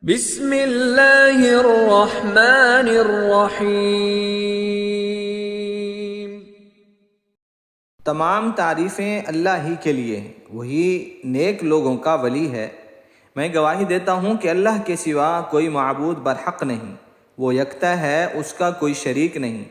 بسم اللہ الرحمن الرحیم۔ تمام تعریفیں اللہ ہی کے لیے ہیں، وہی نیک لوگوں کا ولی ہے۔ میں گواہی دیتا ہوں کہ اللہ کے سوا کوئی معبود برحق نہیں، وہ یکتا ہے، اس کا کوئی شریک نہیں۔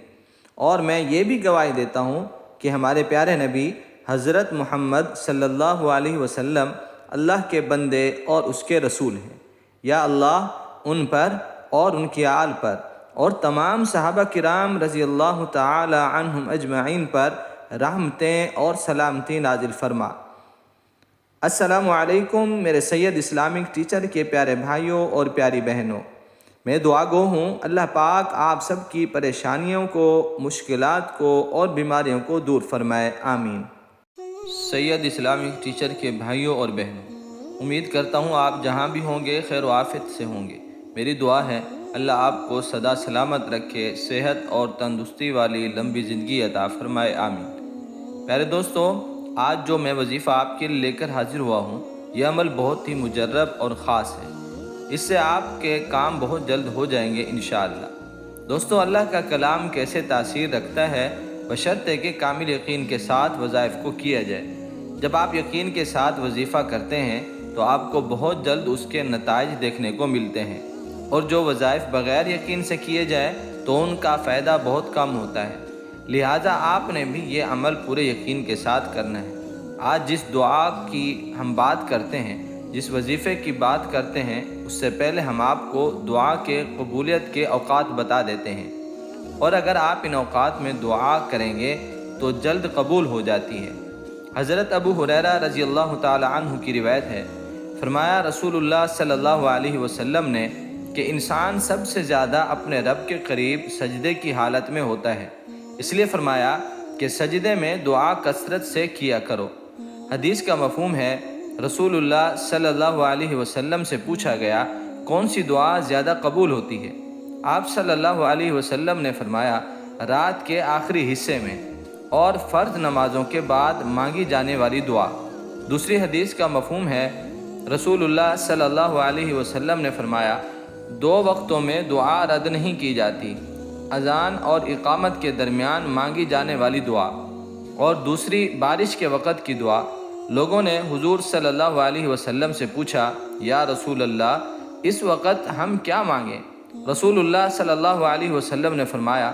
اور میں یہ بھی گواہی دیتا ہوں کہ ہمارے پیارے نبی حضرت محمد صلی اللہ علیہ وسلم اللہ کے بندے اور اس کے رسول ہیں۔ یا اللہ ان پر اور ان کی آل پر اور تمام صحابہ کرام رضی اللہ تعالی عنہم اجمعین پر رحمتیں اور سلامتی نازل فرما۔ السلام علیکم میرے سید اسلامک ٹیچر کے پیارے بھائیوں اور پیاری بہنوں، میں دعا گو ہوں اللہ پاک آپ سب کی پریشانیوں کو، مشکلات کو اور بیماریوں کو دور فرمائے، آمین۔ سید اسلامک ٹیچر کے بھائیوں اور بہنوں، امید کرتا ہوں آپ جہاں بھی ہوں گے خیر و عافیت سے ہوں گے۔ میری دعا ہے اللہ آپ کو سدا سلامت رکھے، صحت اور تندرستی والی لمبی زندگی عطا فرمائے، آمین۔ پیارے دوستو، آج جو میں وظیفہ آپ کے لیے لے کر حاضر ہوا ہوں، یہ عمل بہت ہی مجرب اور خاص ہے۔ اس سے آپ کے کام بہت جلد ہو جائیں گے انشاءاللہ۔ دوستو، اللہ کا کلام کیسے تاثیر رکھتا ہے بشرطے کہ کامل یقین کے ساتھ وظائف کو کیا جائے۔ جب آپ یقین کے ساتھ وظیفہ کرتے ہیں تو آپ کو بہت جلد اس کے نتائج دیکھنے کو ملتے ہیں، اور جو وظائف بغیر یقین سے کیے جائے تو ان کا فائدہ بہت کم ہوتا ہے۔ لہٰذا آپ نے بھی یہ عمل پورے یقین کے ساتھ کرنا ہے۔ آج جس دعا کی ہم بات کرتے ہیں، جس وظیفے کی بات کرتے ہیں، اس سے پہلے ہم آپ کو دعا کے قبولیت کے اوقات بتا دیتے ہیں، اور اگر آپ ان اوقات میں دعا کریں گے تو جلد قبول ہو جاتی ہے۔ حضرت ابو ہریرہ رضی اللہ تعالی عنہ کی روایت ہے، فرمایا رسول اللہ صلی اللہ علیہ وسلم نے کہ انسان سب سے زیادہ اپنے رب کے قریب سجدے کی حالت میں ہوتا ہے، اس لیے فرمایا کہ سجدے میں دعا کثرت سے کیا کرو۔ حدیث کا مفہوم ہے، رسول اللہ صلی اللہ علیہ وسلم سے پوچھا گیا کون سی دعا زیادہ قبول ہوتی ہے؟ آپ صلی اللہ علیہ وسلم نے فرمایا رات کے آخری حصے میں اور فرض نمازوں کے بعد مانگی جانے والی دعا۔ دوسری حدیث کا مفہوم ہے، رسول اللہ صلی اللہ علیہ وسلم نے فرمایا 2 وقتوں میں دعا رد نہیں کی جاتی، اذان اور اقامت کے درمیان مانگی جانے والی دعا، اور دوسری بارش کے وقت کی دعا۔ لوگوں نے حضور صلی اللہ علیہ وسلم سے پوچھا یا رسول اللہ اس وقت ہم کیا مانگیں؟ رسول اللہ صلی اللہ علیہ وسلم نے فرمایا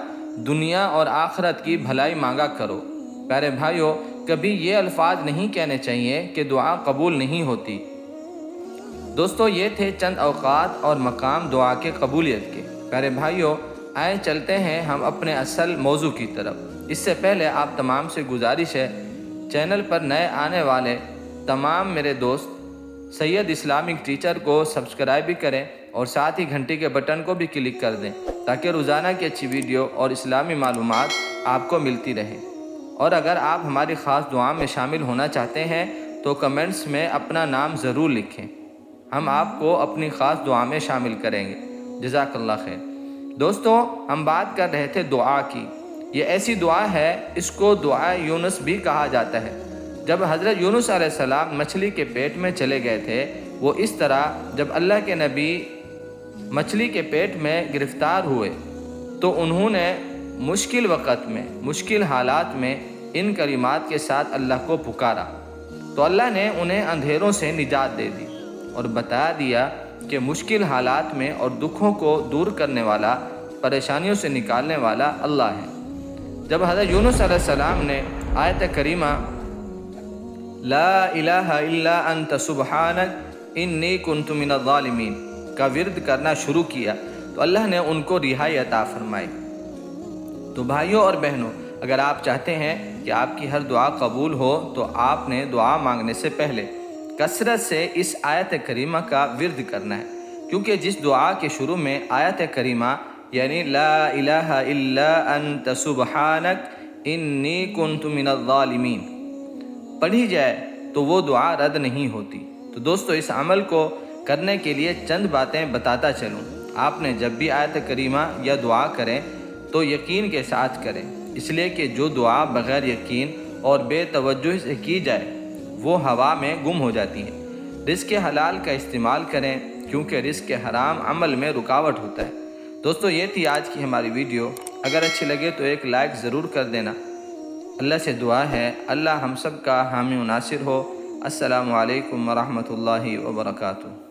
دنیا اور آخرت کی بھلائی مانگا کرو۔ پیارے بھائیوں، کبھی یہ الفاظ نہیں کہنے چاہیے کہ دعا قبول نہیں ہوتی۔ دوستو، یہ تھے چند اوقات اور مقام دعا کے قبولیت کے۔ پیارے بھائیوں، آئیں چلتے ہیں ہم اپنے اصل موضوع کی طرف۔ اس سے پہلے آپ تمام سے گزارش ہے، چینل پر نئے آنے والے تمام میرے دوست سید اسلامک ٹیچر کو سبسکرائب بھی کریں اور ساتھ ہی گھنٹی کے بٹن کو بھی کلک کر دیں تاکہ روزانہ کی اچھی ویڈیو اور اسلامی معلومات آپ کو ملتی رہیں۔ اور اگر آپ ہماری خاص دعا میں شامل ہونا چاہتے ہیں تو کمنٹس میں اپنا نام ضرور لکھیں، ہم آپ کو اپنی خاص دعا میں شامل کریں گے۔ جزاک اللہ خیر۔ دوستو، ہم بات کر رہے تھے دعا کی۔ یہ ایسی دعا ہے، اس کو دعا یونس بھی کہا جاتا ہے۔ جب حضرت یونس علیہ السلام مچھلی کے پیٹ میں چلے گئے تھے، وہ اس طرح جب اللہ کے نبی مچھلی کے پیٹ میں گرفتار ہوئے تو انہوں نے مشکل وقت میں، مشکل حالات میں ان کلمات کے ساتھ اللہ کو پکارا تو اللہ نے انہیں اندھیروں سے نجات دے دی اور بتا دیا کہ مشکل حالات میں اور دکھوں کو دور کرنے والا، پریشانیوں سے نکالنے والا اللہ ہے۔ جب حضرت یونس علیہ السلام نے آیت کریمہ لا الہ الا انت سبحانک انی کنت من الظالمین کا ورد کرنا شروع کیا تو اللہ نے ان کو رہائی عطا فرمائی۔ تو بھائیوں اور بہنوں، اگر آپ چاہتے ہیں کہ آپ کی ہر دعا قبول ہو تو آپ نے دعا مانگنے سے پہلے کثرت سے اس آیت کریمہ کا ورد کرنا ہے، کیونکہ جس دعا کے شروع میں آیت کریمہ یعنی لا الہ الا انت سبحانک انی کنت من الظالمین پڑھی جائے تو وہ دعا رد نہیں ہوتی۔ تو دوستو، اس عمل کو کرنے کے لیے چند باتیں بتاتا چلوں۔ آپ نے جب بھی آیت کریمہ یا دعا کریں تو یقین کے ساتھ کریں، اس لیے کہ جو دعا بغیر یقین اور بے توجہ سے کی جائے وہ ہوا میں گم ہو جاتی ہے۔ رزق حلال کا استعمال کریں، کیونکہ رزق حرام عمل میں رکاوٹ ہوتا ہے۔ دوستو یہ تھی آج کی ہماری ویڈیو، اگر اچھی لگے تو ایک لائک ضرور کر دینا۔ اللہ سے دعا ہے اللہ ہم سب کا حامی و ناصر ہو۔ السلام علیکم ورحمۃ اللہ وبرکاتہ۔